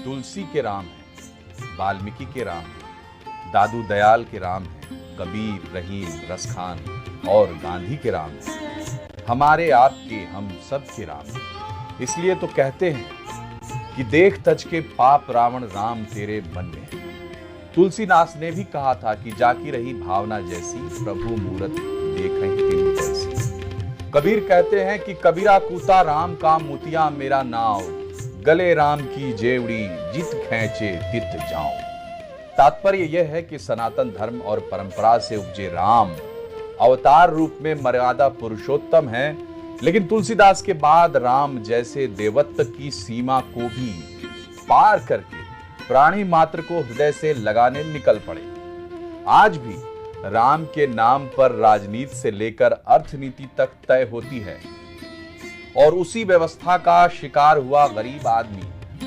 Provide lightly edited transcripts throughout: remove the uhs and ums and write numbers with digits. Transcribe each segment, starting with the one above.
तुलसी के राम हैं, वाल्मीकि के राम हैं, दादू दयाल के राम हैं, कबीर, रहीम, रसखान और गांधी के राम हैं। हमारे आपके हम सब के राम हैं। इसलिए तो कहते हैं कि देख तज के पाप रावण राम तेरे मन में है। तुलसीदास ने भी कहा था कि जाकी रही भावना जैसी, प्रभु मूरत देखें तिन जैसी। कबीर कहते हैं कि कबीरा कूता राम का मोतिया मेरा नाव, गले राम की जेवड़ी जित खैचे तित जाऊं। तात्पर्य यह है कि सनातन धर्म और परंपरा से उपजे राम अवतार रूप में मर्यादा पुरुषोत्तम है, लेकिन तुलसीदास के बाद राम जैसे देवत्व की सीमा को भी पार करके प्राणी मात्र को हृदय से लगाने निकल पड़े। आज भी राम के नाम पर राजनीति से लेकर अर्थनीति तक तय होती है और उसी व्यवस्था का शिकार हुआ गरीब आदमी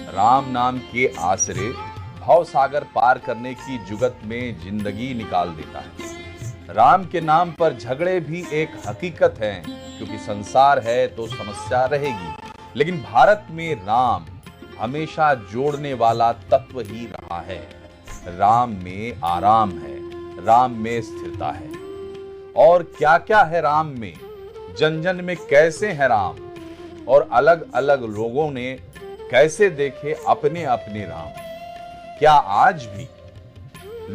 राम नाम के आसरे भव सागर पार करने की जुगत में जिंदगी निकाल देता है। राम के नाम पर झगड़े भी एक हकीकत है, क्योंकि संसार है तो समस्या रहेगी, लेकिन भारत में राम हमेशा जोड़ने वाला तत्व ही रहा है। राम में आराम है, राम में स्थिरता है। और क्या क्या है राम में, जन जन में कैसे है राम, और अलग अलग लोगों ने कैसे देखे अपने अपने राम। क्या आज भी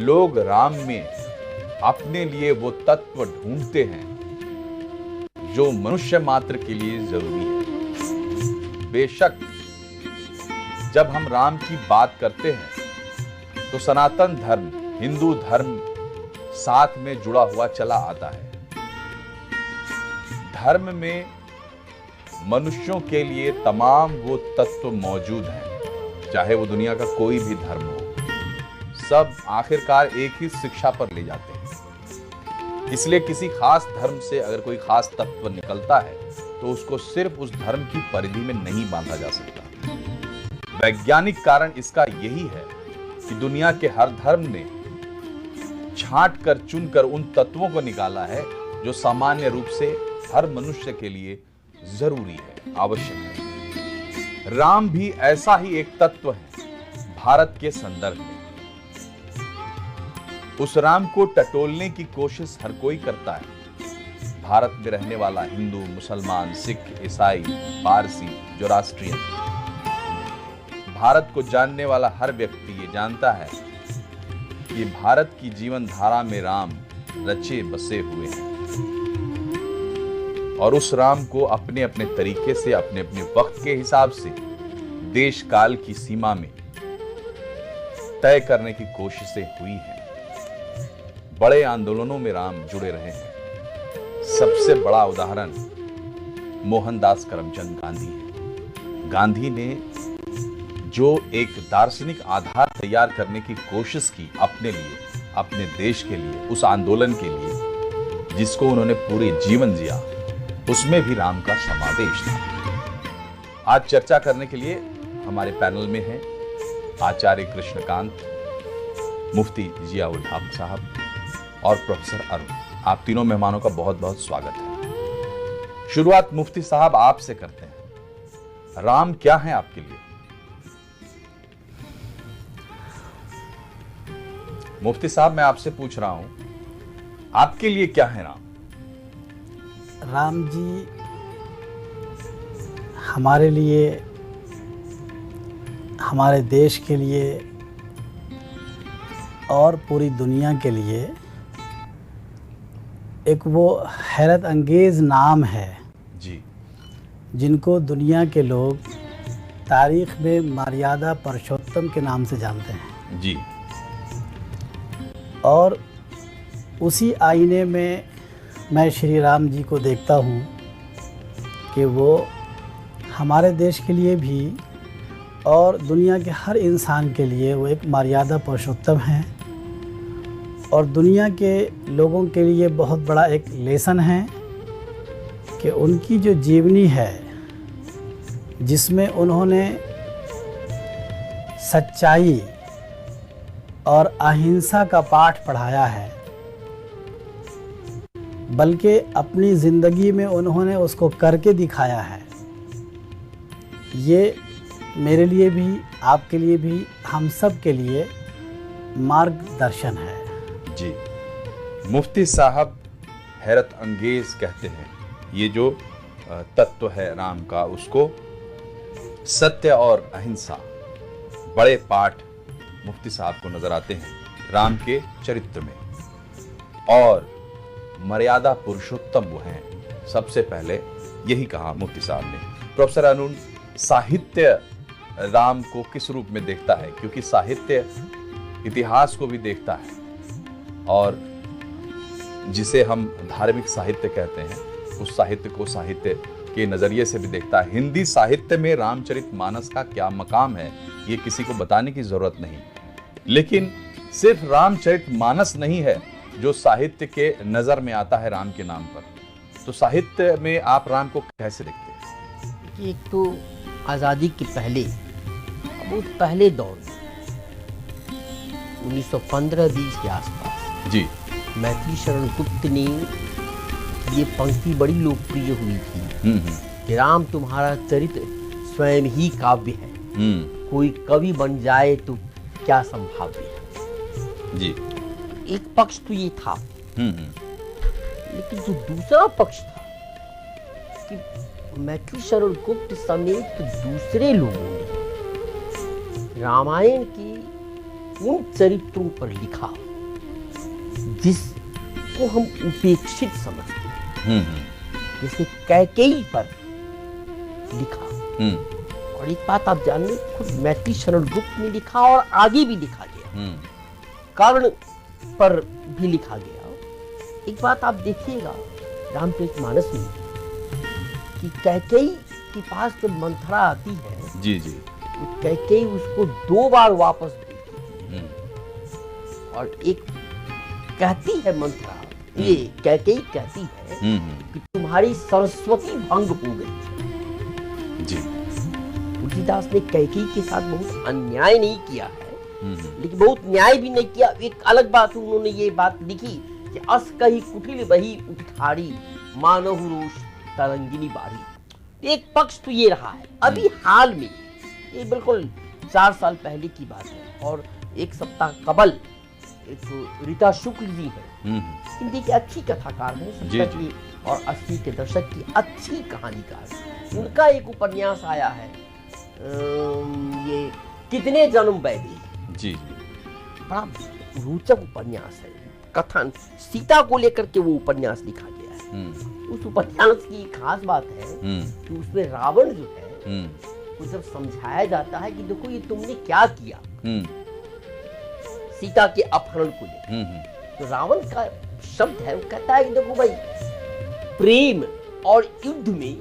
लोग राम में अपने लिए वो तत्व ढूंढते हैं जो मनुष्य मात्र के लिए जरूरी है? बेशक जब हम राम की बात करते हैं तो सनातन धर्म, हिंदू धर्म साथ में जुड़ा हुआ चला आता है। धर्म में मनुष्यों के लिए तमाम वो तत्व मौजूद हैं, चाहे वो दुनिया का कोई भी धर्म हो। सब आखिरकार एक ही शिक्षा पर ले जाते हैं। इसलिए किसी खास धर्म से अगर कोई खास तत्व निकलता है तो उसको सिर्फ उस धर्म की परिधि में नहीं बांधा जा सकता। वैज्ञानिक कारण इसका यही है कि दुनिया के हर धर्म ने छांट कर चुनकर उन तत्वों को निकाला है जो सामान्य रूप से हर मनुष्य के लिए जरूरी है, आवश्यक है। राम भी ऐसा ही एक तत्व है भारत के संदर्भ में। उस राम को टटोलने की कोशिश हर कोई करता है। भारत में रहने वाला हिंदू, मुसलमान, सिख, ईसाई, पारसी, जोरास्ट्रियन, भारत को जानने वाला हर व्यक्ति ये जानता है कि भारत की जीवन धारा में राम रचे बसे हुए हैं और उस राम को अपने अपने तरीके से, अपने अपने वक्त के हिसाब से देश काल की सीमा में तय करने की कोशिशें हुई हैं। बड़े आंदोलनों में राम जुड़े रहे हैं। सबसे बड़ा उदाहरण मोहनदास करमचंद गांधी है। गांधी ने जो एक दार्शनिक आधार तैयार करने की कोशिश की अपने लिए, अपने देश के लिए, उस आंदोलन के लिए जिसको उन्होंने पूरे जीवन जिया, उसमें भी राम का समावेश था। आज चर्चा करने के लिए हमारे पैनल में हैं आचार्य कृष्णकांत, मुफ्ती जिया उल हक साहब और प्रोफेसर अरुण। आप तीनों मेहमानों का बहुत बहुत स्वागत है। शुरुआत मुफ्ती साहब आपसे करते हैं। राम क्या है आपके लिए? मुफ्ती साहब, मैं आपसे पूछ रहा हूं, आपके लिए क्या है राम? राम जी हमारे लिए, हमारे देश के लिए और पूरी दुनिया के लिए एक वो हैरत अंगेज़ नाम है जी, जिनको दुनिया के लोग तारीख में मर्यादा पुरुषोत्तम के नाम से जानते हैं जी। और उसी आईने में मैं श्री राम जी को देखता हूँ कि वो हमारे देश के लिए भी और दुनिया के हर इंसान के लिए वो एक मर्यादा पुरुषोत्तम है और दुनिया के लोगों के लिए बहुत बड़ा एक लेसन है कि उनकी जो जीवनी है जिसमें उन्होंने सच्चाई और अहिंसा का पाठ पढ़ाया है, बल्कि अपनी ज़िंदगी में उन्होंने उसको करके दिखाया है। ये मेरे लिए भी, आपके लिए भी, हम सब के लिए मार्गदर्शन है। जी, मुफ्ती साहब हैरत अंगेज कहते हैं ये जो तत्व है राम का, उसको सत्य और अहिंसा बड़े पाठ मुफ्ती साहब को नजर आते हैं राम के चरित्र में, और मर्यादा पुरुषोत्तम वो हैं। सबसे पहले यही कहा मुफ्ती साहब ने। प्रोफेसर अरुण, साहित्य राम को किस रूप में देखता है? क्योंकि साहित्य इतिहास को भी देखता है, और जिसे हम धार्मिक साहित्य कहते हैं उस साहित्य को साहित्य के नजरिए से भी देखता है। हिंदी साहित्य में रामचरितमानस का क्या मकाम है ये किसी को बताने की जरूरत नहीं, लेकिन सिर्फ रामचरितमानस नहीं है जो साहित्य के नजर में आता है राम के नाम पर। तो साहित्य में आप राम को कैसे देखते हैं? एक तो आज़ादी के पहले, बहुत पहले दौर में 1915-20 के आसपास जी, मैथिली शरण गुप्त ने ये पंक्ति बड़ी लोकप्रिय हुई थी कि राम तुम्हारा चरित्र स्वयं ही काव्य है, कोई कवि बन जाए तो क्या संभाव्य है। जी, एक पक्ष तो ये था, लेकिन जो दूसरा पक्ष था कि मैथिली शरण गुप्त समेत दूसरे लोगों ने रामायण के उन चरित्रों पर लिखा जिसको हम उपेक्षित समझते हैं, जैसे कैकेयी पर लिखा। और एक बात आप जान लें, खुद मैथिली शरण गुप्त ने लिखा और आगे भी लिखा गया, कर्ण पर भी लिखा गया। एक बात आप देखिएगा रामचरितमानस में कि कैकेयी के पास जब मंथरा आती है, जी जी, तो कैकेयी उसको 2 बार वापस देती है, और एक कहती है मंथरा, ये कैकेयी कहती है कि तुम्हारी सरस्वती भंग हो गई जी। तुलसीदास ने कैकेयी के साथ बहुत अन्याय नहीं किया है, लेकिन बहुत न्याय भी नहीं किया। एक अलग बात उन्होंने ये बात लिखी कि अस कही कुटिल बही उठारी, मानहु रोष तरंगिनी बारी। एक पक्ष तो ये रहा है। अभी हाल में, ये बिल्कुल 4 साल पहले की बात है, और एक सप्ताह कबल एक रीता शुक्ल जी है, हिंदी की अच्छी कथाकार है, 70 की और 80 के दशक की अच्छी कहानीकार। उनका एक उपन्यास आया है, ये कितने जन्म वैदे जी, बड़ा रोचक उपन्यास है। कथन सीता को लेकर के वो उपन्यास लिखा गया है। उस उपन्यास की खास बात है कि उसमें रावण जो है वो जब समझाया जाता है कि देखो ये तुमने क्या किया सीता के अपहरण को लेकर, तो रावण का शब्द है, वो कहता है कि देखो भाई, प्रेम और युद्ध में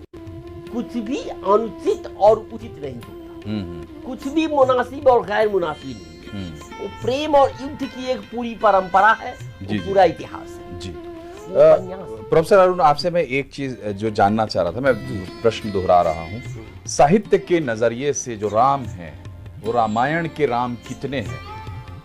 कुछ भी अनुचित और उचित नहीं होता, कुछ भी मुनासिब और गैर मुनासिब नहीं। वो प्रेम और युद्ध की एक पूरी परंपरा है, वो पूरा इतिहास है जी। प्रोफेसर अरुण, आपसे मैं एक चीज जो जानना चाह रहा था, मैं प्रश्न दोहरा रहा हूँ। साहित्य के नजरिए से जो राम है वो रामायण के राम कितने हैं,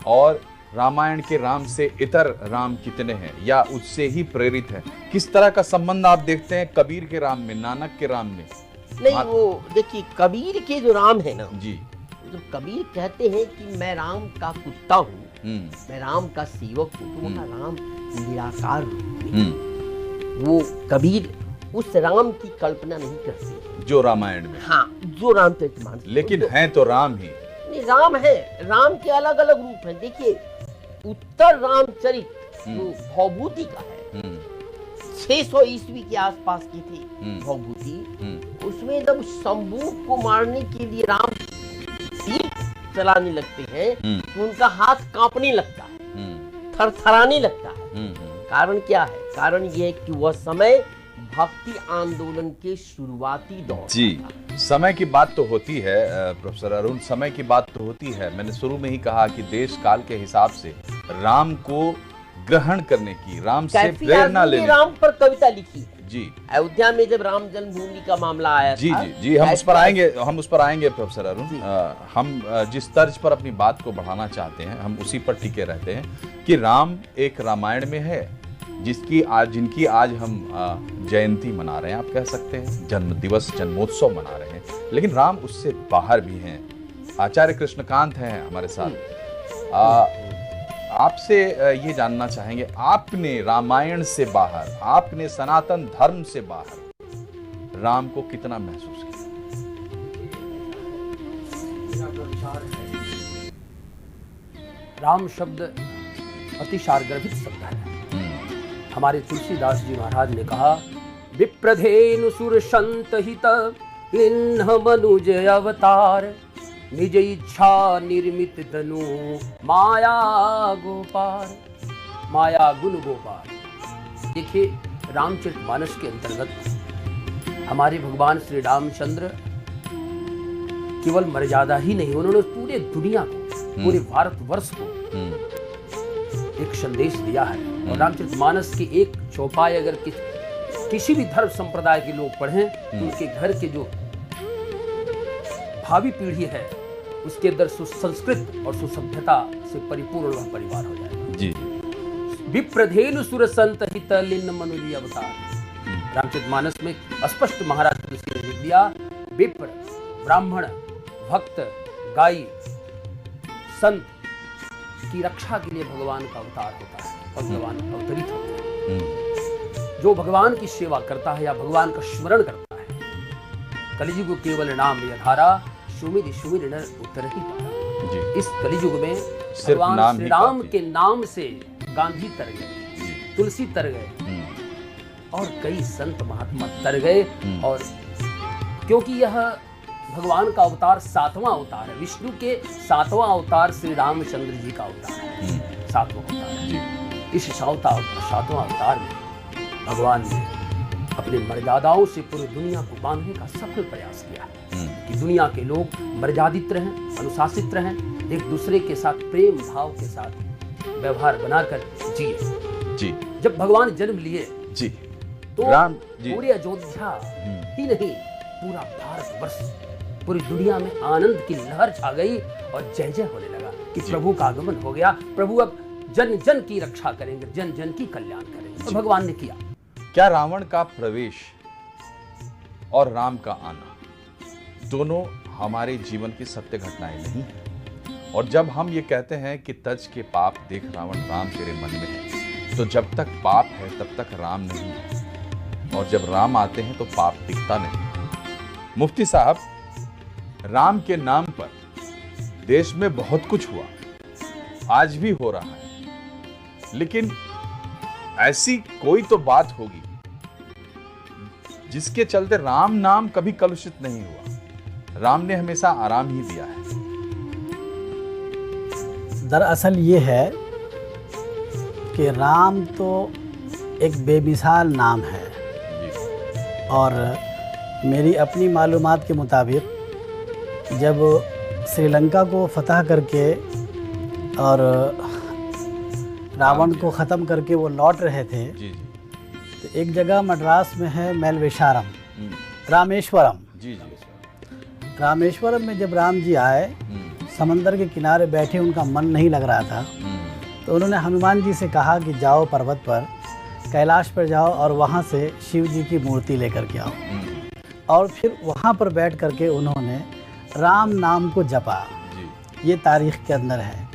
और रामायण के राम से इतर राम कितने हैं, या उससे ही प्रेरित है? किस तरह का संबंध आप देखते हैं कबीर के राम में, नानक के राम में? नहीं, वो देखिए, कबीर के जो राम है ना जी, तो कबीर कहते हैं कि मैं राम का कुत्ता हूँ, मैं राम का सेवक हूँ, तो वहाँ राम निराकार रूप में। वो कबीर उस राम की कल्पना नहीं करते जो रामायण में, हाँ, जो रामचरितमानस, लेकिन है तो राम ही। नहीं, राम है, राम के अलग अलग रूप हैं। देखिए, उत्तर रामचरित जो भवभूति का है, 600 ईस्वी के आसपास की थी भवभूति, उसमें जब शंभू को मारने के लिए राम तीर चलाने लगते हैं तो उनका हाथ कांपने लगता है, थरथराने लगता है। कारण क्या है? कारण ये है कि वह समय भक्ति आंदोलन के शुरुआती दौर जी, समय की बात तो होती है प्रोफेसर अरुण, समय की बात तो होती है। मैंने शुरू में ही कहा कि देश काल के हिसाब से राम को ग्रहण करने की, राम से प्रेरणा लेने, राम पर कविता लिखी है जी। अयोध्या में जब राम जन्मभूमि का मामला आया जी था, जी जी, हम उस पर आएंगे प्रोफेसर अरुण। हम जिस तर्ज पर अपनी बात को बढ़ाना चाहते हैं हम उसी पर टिके रहते हैं कि राम एक रामायण में है, जिनकी आज हम जयंती मना रहे हैं, आप कह सकते हैं जन्म दिवस, जन्मोत्सव मना रहे हैं। लेकिन राम उससे बाहर भी हैं। आचार्य कृष्णकांत हैं हमारे साथ। आपसे ये जानना चाहेंगे, आपने रामायण से बाहर, आपने सनातन धर्म से बाहर राम को कितना महसूस किया? राम शब्द अति सारगर्भित शब्द है। हमारे तुलसीदास जी महाराज ने कहा, विप्रधेनु सुर संत हित इन्ह मनुज अवतार, निज इच्छा निर्मित तनु माया गोपार, माया गुण गोपार। देखिए, रामचरितमानस के अंतर्गत हमारे भगवान श्री रामचंद्र केवल मर्यादा ही नहीं, उन्होंने पूरे दुनिया को, पूरे भारतवर्ष को एक संदेश दिया है। और रामचरितमानस की एक चौपाई अगर किसी भी धर्म संप्रदाय के लोग पढ़ें तो उनके घर के जो भावी पीढ़ी है उसके अंदर सुसंस्कृत और सुसभ्यता से परिपूर्ण वह परिवार हो जाएगा। जी। विप्रधेनु सुर संत हित लिन्न मनुजी अवतार। रामचरितमानस में स्पष्ट महाराज तुलसी ने लिख दिया, विप्र, ब्राह्मण, भक्त, गायी, संत की रक्षा के लिए भगवान का अवतार होता है और भगवान अवतरित होते हैं। जो भगवान की सेवा करता है या भगवान का स्मरण करता है, कलियुग को केवल नाम यधारा, सुमिर सुमिर नर उतर ही पारा। इस कलियुग में भगवान श्री राम के नाम से गांधी तर गए, तुलसी तर गए और कई संत महात्मा तर गए। और क्योंकि यह भगवान का अवतार 7वां अवतार है, विष्णु के 7वां अवतार श्री रामचंद्र जी का अवतार है, 7वां अवतार है। इस 7वां अवतार में भगवान ने अपने मर्यादाओं से पूरी दुनिया को बांधने का सफल प्रयास किया है कि दुनिया के लोग मर्यादित रहें, अनुशासित रहें, एक दूसरे के साथ प्रेम भाव के साथ व्यवहार बनाकर जिए। जी। जब भगवान जन्म लिए जी, तो राम जी, पूरी अयोध्या ही नहीं, पूरा भारतवर्ष, पूरी दुनिया में आनंद की लहर छा गई और जय जय होने लगा कि प्रभु का आगमन हो गया, प्रभु अब जन जन की रक्षा करेंगे, जन जन की कल्याण करेंगे। तो भगवान ने किया। क्या रावण का प्रवेश और राम का आना दोनों हमारे जीवन की सत्य घटनाएं नहीं है? और जब हम ये कहते हैं कि तज के पाप देख रावण, राम तेरे मन में है, तो जब तक पाप है तब तक राम नहीं है, और जब राम आते हैं तो पाप टिकता नहीं। मुफ्ती साहब, राम के नाम पर देश में बहुत कुछ हुआ, आज भी हो रहा है, लेकिन ऐसी कोई तो बात होगी जिसके चलते राम नाम कभी कलुषित नहीं हुआ। राम ने हमेशा आराम ही दिया है। दरअसल ये है कि राम तो एक बेमिसाल नाम है, और मेरी अपनी मालूमात के मुताबिक जब श्रीलंका को फतह करके और रावण को ख़त्म करके वो लौट रहे थे, तो एक जगह मद्रास में है मेलवेशारम, रामेश्वरम। रामेश्वरम में जब राम जी आए, समंदर के किनारे बैठे, उनका मन नहीं लग रहा था, तो उन्होंने हनुमान जी से कहा कि जाओ पर्वत पर, कैलाश पर जाओ और वहाँ से शिव जी की मूर्ति लेकर के आओ। और फिर वहाँ पर बैठ करके उन्होंने राम नाम को जपा। ये तारीख के अंदर है।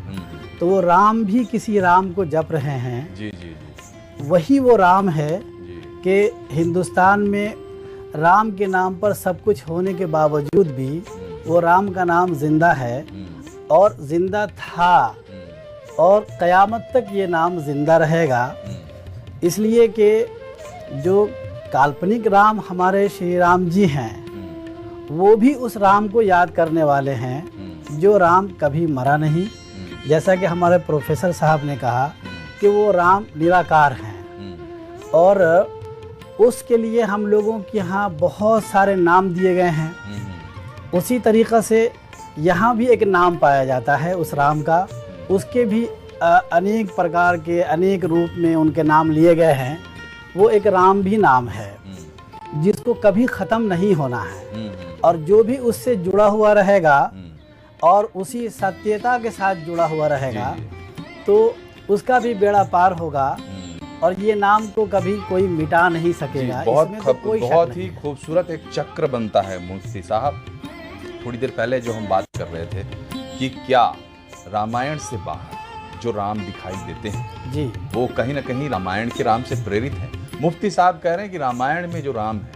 तो वो राम भी किसी राम को जप रहे हैं। वही वो राम है कि हिंदुस्तान में राम के नाम पर सब कुछ होने के बावजूद भी वो राम का नाम जिंदा है और जिंदा था, और क़यामत तक ये नाम जिंदा रहेगा। इसलिए कि जो काल्पनिक राम हमारे श्री राम जी हैं, वो भी उस राम को याद करने वाले हैं जो राम कभी मरा नहीं। जैसा कि हमारे प्रोफेसर साहब ने कहा कि वो राम निराकार हैं, और उसके लिए हम लोगों के यहाँ बहुत सारे नाम दिए गए हैं। उसी तरीक़ा से यहाँ भी एक नाम पाया जाता है उस राम का, उसके भी अनेक प्रकार के अनेक रूप में उनके नाम लिए गए हैं। वो एक राम भी नाम है जिसको कभी ख़त्म नहीं होना है, और जो भी उससे जुड़ा हुआ रहेगा और उसी सत्यता के साथ जुड़ा हुआ रहेगा तो उसका भी बेड़ा पार होगा, और ये नाम को कभी कोई मिटा नहीं सकेगा। बहुत ही खूबसूरत एक चक्र बनता है मुफ्ती साहब। थोड़ी देर पहले जो हम बात कर रहे थे कि क्या रामायण से बाहर जो राम दिखाई देते हैं जी वो कहीं ना कहीं रामायण के राम से प्रेरित है। मुफ्ती साहब कह रहे हैं कि रामायण में जो राम है,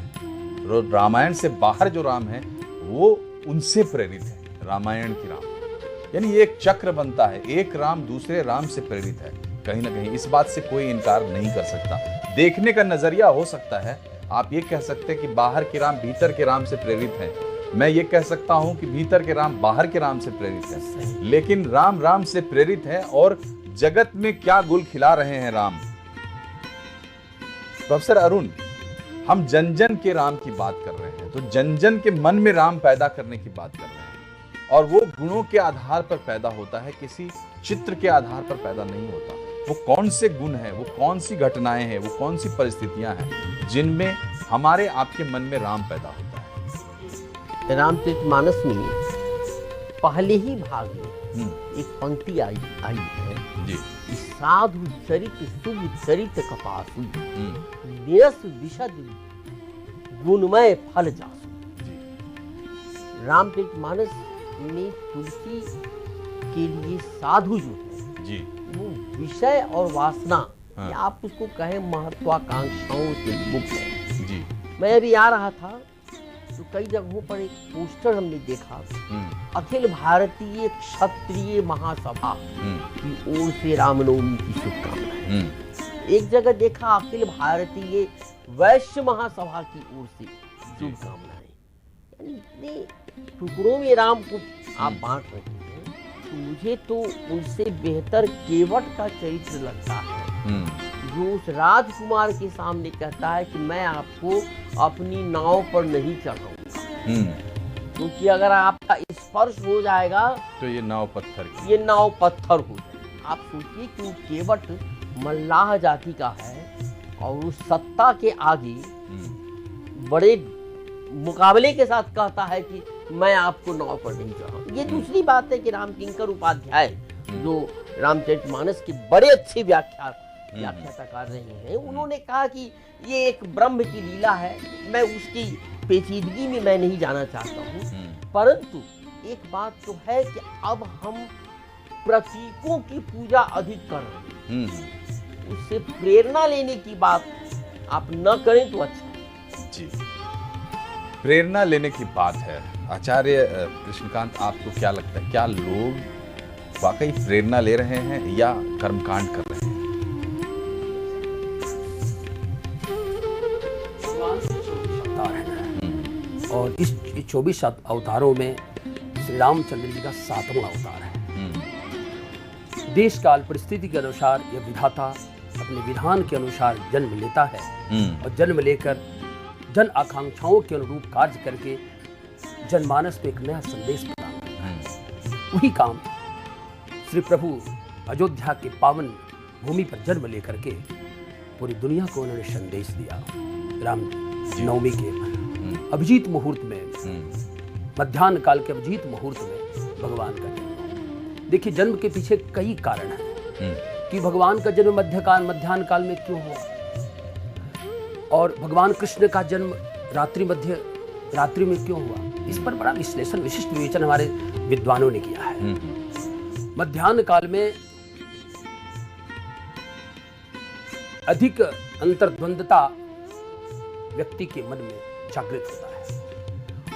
रामायण से बाहर जो राम है वो उनसे प्रेरित है, रामायण की राम। यानी एक चक्र बनता है, एक राम दूसरे राम से प्रेरित है। कहीं ना कहीं इस बात से कोई इनकार नहीं कर सकता। देखने का नजरिया हो सकता है, आप ये कह सकते हैं कि बाहर के राम भीतर के राम से प्रेरित हैं, मैं ये कह सकता हूं कि भीतर के राम बाहर के राम से प्रेरित है, लेकिन राम राम से प्रेरित है। और जगत में क्या गुल खिला रहे हैं राम। प्रोफेसर अरुण, हम जन जन के राम की बात कर रहे हैं, तो जन जन के मन में राम पैदा करने की बात कर रहे हैं, और वो गुणों के आधार पर पैदा होता है, किसी चित्र के आधार पर पैदा नहीं होता। वो कौन से गुण हैं, वो कौन सी घटनाएं हैं, वो कौन सी परिस्थितियां हैं जिनमें हमारे आपके मन में राम पैदा होता है। रामचरितमानस में पहले ही भाग में एक पंक्ति आई है जी। कि साधु चरित शुभ चरित कपासु निरस विशद गुणमय फल जासु। रामचरितमानस में तुलसी के लिए साधु जो है जी वो विषय और वासना, या आप उसको कहें महत्वाकांक्षाओं से मुक्त है जी। मैं अभी आ रहा था तो कई जगहों पर एक पोस्टर हमने देखा, अखिल भारतीय क्षत्रिय महासभा की ओर से रामनवमी की शुभकामनाएं। एक जगह देखा अखिल भारतीय वैश्य महासभा की ओर से शुभकामनाएं। यानी इतने टुकड़ों में राम को आप बांट रहे हैं, तो मुझे तो उनसे बेहतर केवट का चरित्र लगता है, जो उस राजकुमार के सामने कहता है कि मैं आपको अपनी नाव पर नहीं चढ़ाऊंगा, क्योंकि अगर आपका स्पर्श हो जाएगा तो ये नाव पत्थर की, ये नाव पत्थर हो जाएगी। आप सोचिए कि वो केवट मल्लाह जाति का है और उस सत्ता के आगे बड़े मुकाबले के साथ कहता है कि मैं आपको नाव पर नहीं चढ़ाऊंगा। ये दूसरी बात है कि रामकिंकर उपाध्याय जो रामचरितमानस की बड़े अच्छी व्याख्याता कर रहे हैं, उन्होंने कहा कि ये एक ब्रह्म की लीला है। मैं उसकी पेचीदगी में मैं नहीं जाना चाहता हूँ, परंतु एक बात तो है कि अब हम प्रतीकों की पूजा अधिक कर रहे हैं, उससे प्रेरणा लेने की बात आप न करें तो अच्छा है। जी, प्रेरणा लेने की बात है। आचार्य कृष्णकांत, आपको क्या लगता है, क्या लोग वाकई प्रेरणा ले रहे हैं या कर्मकांड कर रहे हैं? और इस 24 अवतारों में श्री रामचंद्र जी का 7वां अवतार है। देश काल परिस्थिति के अनुसार यह विधाता अपने विधान के अनुसार जन्म लेता है और जन्म लेकर जन आकांक्षाओं के अनुरूप कार्य करके जनमानस में एक नया संदेश प्रदान करता है। वही काम श्री प्रभु अयोध्या के पावन भूमि पर जन्म लेकर के पूरी दुनिया को उन्होंने संदेश दिया। राम नवमी के अभिजीत मुहूर्त में, मध्याह्न काल के अभिजीत मुहूर्त में भगवान का जन्म। देखिए, जन्म के पीछे कई कारण हैं कि भगवान का जन्म मध्याह्न काल में क्यों हुआ, और भगवान कृष्ण का जन्म रात्रि में क्यों हुआ। इस पर बड़ा विश्लेषण, विशिष्ट विवेचन हमारे विद्वानों ने किया है। मध्याह्न काल में अधिक अंतर्द्वंदता व्यक्ति के मन में जागृत होता है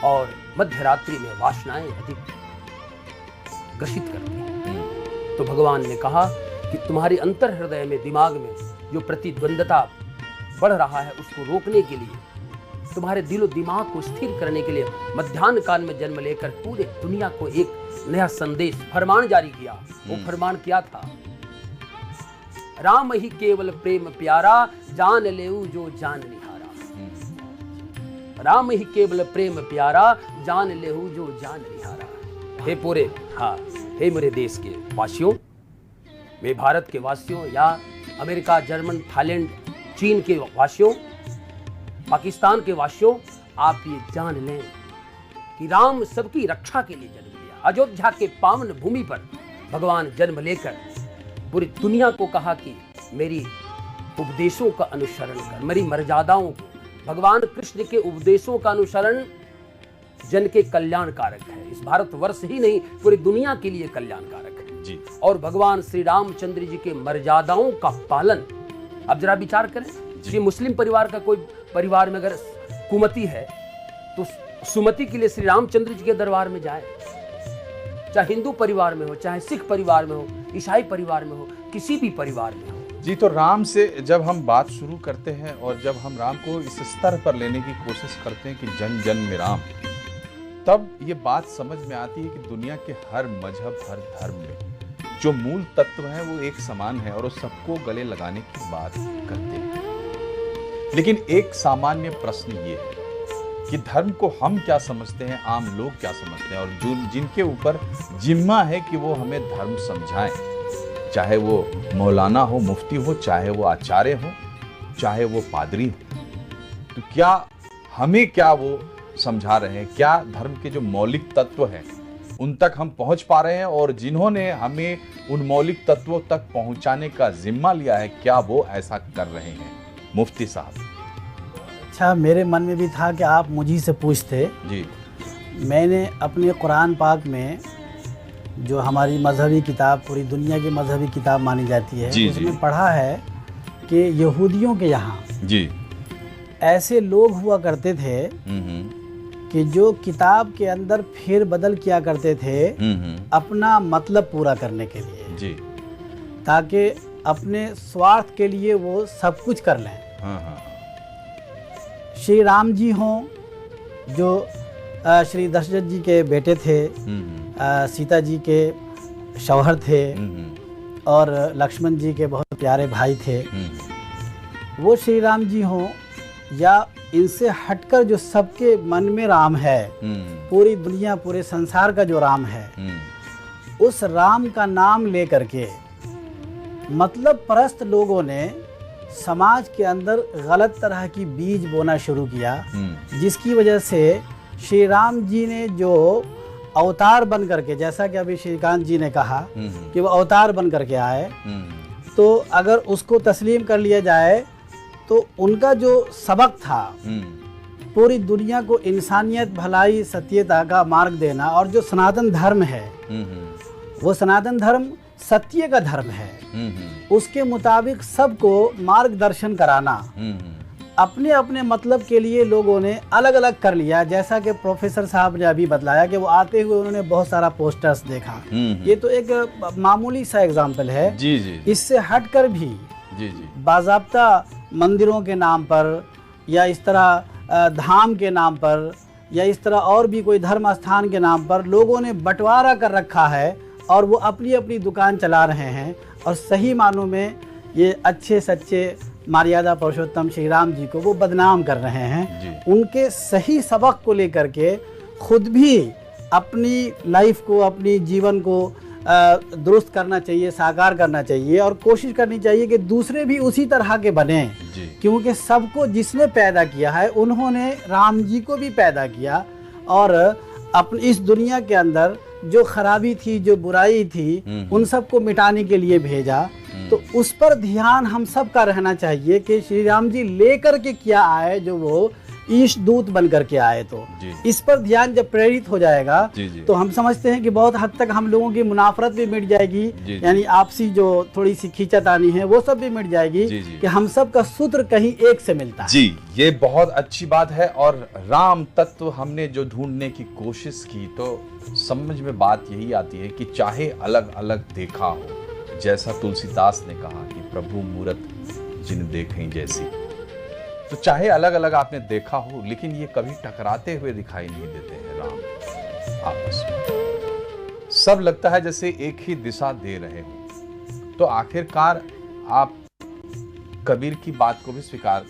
और मध्य रात्रि में वासनाएं अधिक ग्रसित करती हैं। तो भगवान ने कहा कि तुम्हारे अंतर हृदय में, दिमाग में जो प्रतिद्वंदता बढ़ रहा है, उसको रोकने के लिए, तुम्हारे दिलो दिमाग को स्थिर करने के लिए मध्याह्न काल में जन्म लेकर पूरे दुनिया को एक नया संदेश, फरमान जारी किया। वो फरमान क्या था? राम ही केवल प्रेम प्यारा, जान लेऊ जो जान निहारा। राम ही केवल प्रेम प्यारा, जान लेहू जो जान निहारा। हे मेरे देश के वासियों, मेरे भारत के वासियों, या अमेरिका, जर्मन, थाईलैंड, चीन के वासियों, पाकिस्तान के वासियों, आप ये जान लें कि राम सबकी रक्षा के लिए जन्म लिया। अयोध्या के पावन भूमि पर भगवान जन्म लेकर पूरी दुनिया को कहा कि मेरी उपदेशों का अनुसरण कर, मेरी मर्यादाओं को, भगवान कृष्ण के उपदेशों का अनुसरण जन के कल्याण कारक है, इस भारतवर्ष ही नहीं पूरी दुनिया के लिए कल्याण कारक है जी। और भगवान श्री रामचंद्र जी के मर्यादाओं का पालन, अब जरा विचार करें कि मुस्लिम परिवार का कोई परिवार में अगर कुमति है तो सुमति के लिए श्री रामचंद्र जी के दरबार में जाए, चाहे हिंदू परिवार में हो, चाहे सिख परिवार में हो, ईसाई परिवार में हो, किसी भी परिवार में हो। जी, तो राम से जब हम बात शुरू करते हैं और जब हम राम को इस स्तर पर लेने की कोशिश करते हैं कि जन जन में राम, तब ये बात समझ में आती है कि दुनिया के हर मजहब, हर धर्म में जो मूल तत्व है वो एक समान है और वो सबको गले लगाने की बात करते हैं। लेकिन एक सामान्य प्रश्न ये है कि धर्म को हम क्या समझते हैं, आम लोग क्या समझते हैं, और जिनके ऊपर जिम्मा है कि वो हमें धर्म समझाएं, चाहे वो मौलाना हो, मुफ्ती हो, चाहे वो आचार्य हो, चाहे वो पादरी हो, तो क्या वो समझा रहे हैं, क्या धर्म के जो मौलिक तत्व हैं उन तक हम पहुंच पा रहे हैं, और जिन्होंने हमें उन मौलिक तत्वों तक पहुंचाने का जिम्मा लिया है क्या वो ऐसा कर रहे हैं? मुफ्ती साहब। अच्छा, मेरे मन में भी था कि आप मुझी से पूछते जी। मैंने अपने कुरान पाक में जो हमारी मजहबी किताब, पूरी दुनिया की मजहबी किताब मानी जाती है, जी, उसमें जी। पढ़ा है कि यहूदियों के यहाँ जी। ऐसे लोग हुआ करते थे कि जो किताब के अंदर फेर बदल किया करते थे अपना मतलब पूरा करने के लिए जी। ताकि अपने स्वार्थ के लिए वो सब कुछ कर लें। हाँ। श्री राम जी हों जो श्री दशरथ जी के बेटे थे, सीता जी के शौहर थे और लक्ष्मण जी के बहुत प्यारे भाई थे, वो श्री राम जी हों या इनसे हटकर जो सबके मन में राम है, पूरी दुनिया, पूरे संसार का जो राम है, उस राम का नाम लेकर के मतलब परस्त लोगों ने समाज के अंदर गलत तरह की बीज बोना शुरू किया, जिसकी वजह से श्री राम जी ने जो अवतार बन करके, जैसा कि अभी श्रीकांत जी ने कहा कि वो अवतार बन करके आए, तो अगर उसको तस्लीम कर लिया जाए तो उनका जो सबक था पूरी दुनिया को इंसानियत, भलाई, सत्यता का मार्ग देना, और जो सनातन धर्म है वो सनातन धर्म सत्य का धर्म है, उसके मुताबिक सबको मार्गदर्शन कराना, अपने अपने मतलब के लिए लोगों ने अलग अलग कर लिया। जैसा कि प्रोफेसर साहब ने अभी बतलाया कि वो आते हुए उन्होंने बहुत सारा पोस्टर्स देखा, ये तो एक मामूली सा एग्जाम्पल है। जी जी। इससे हटकर भी जी जी। बाज़ाब्ता मंदिरों के नाम पर या इस तरह धाम के नाम पर या इस तरह और भी कोई धर्म स्थान के नाम पर लोगों ने बंटवारा कर रखा है और वो अपनी अपनी दुकान चला रहे हैं, और सही मानों में ये अच्छे सच्चे मर्यादा पुरुषोत्तम श्री राम जी को वो बदनाम कर रहे हैं। उनके सही सबक को लेकर के खुद भी अपनी लाइफ को, अपनी जीवन को दुरुस्त करना चाहिए, साकार करना चाहिए, और कोशिश करनी चाहिए कि दूसरे भी उसी तरह के बने, क्योंकि सबको जिसने पैदा किया है उन्होंने राम जी को भी पैदा किया, और अपनी इस दुनिया के अंदर जो खराबी थी, जो बुराई थी, उन सबको मिटाने के लिए भेजा। तो उस पर ध्यान हम सब का रहना चाहिए कि श्री राम जी लेकर के क्या आए, जो वो ईश दूत बन करके आए। तो इस पर ध्यान जब प्रेरित हो जाएगा तो हम समझते हैं कि बहुत हद तक हम लोगों की मुनाफरत भी मिट जाएगी, यानी आपसी जो थोड़ी सी खींचातानी है वो सब भी मिट जाएगी, कि हम सब का सूत्र कहीं एक से मिलता है। जी, ये बहुत अच्छी बात है। और राम तत्व हमने जो ढूंढने की कोशिश की तो समझ में बात यही आती है कि चाहे अलग अलग देखा हो, जैसा तुलसीदास ने कहा कि प्रभु मूरत जिन देखें जैसी, तो चाहे अलग अलग आपने देखा हो, लेकिन ये कभी टकराते हुए दिखाई नहीं देते हैं राम आपस में। सब लगता है जैसे एक ही दिशा दे रहे हो। तो आखिरकार आप कबीर की बात को भी स्वीकार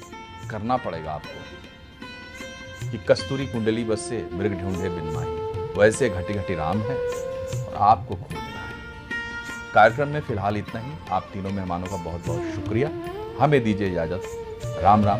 करना पड़ेगा आपको कि कस्तूरी कुंडली बस से मृग ढूंढे बिन माही, वैसे घटी घटी राम है और आपको खोजना है। कार्यक्रम में फिलहाल इतना ही। आप तीनों मेहमानों का बहुत बहुत शुक्रिया। हमें दीजिए इजाजत। राम राम।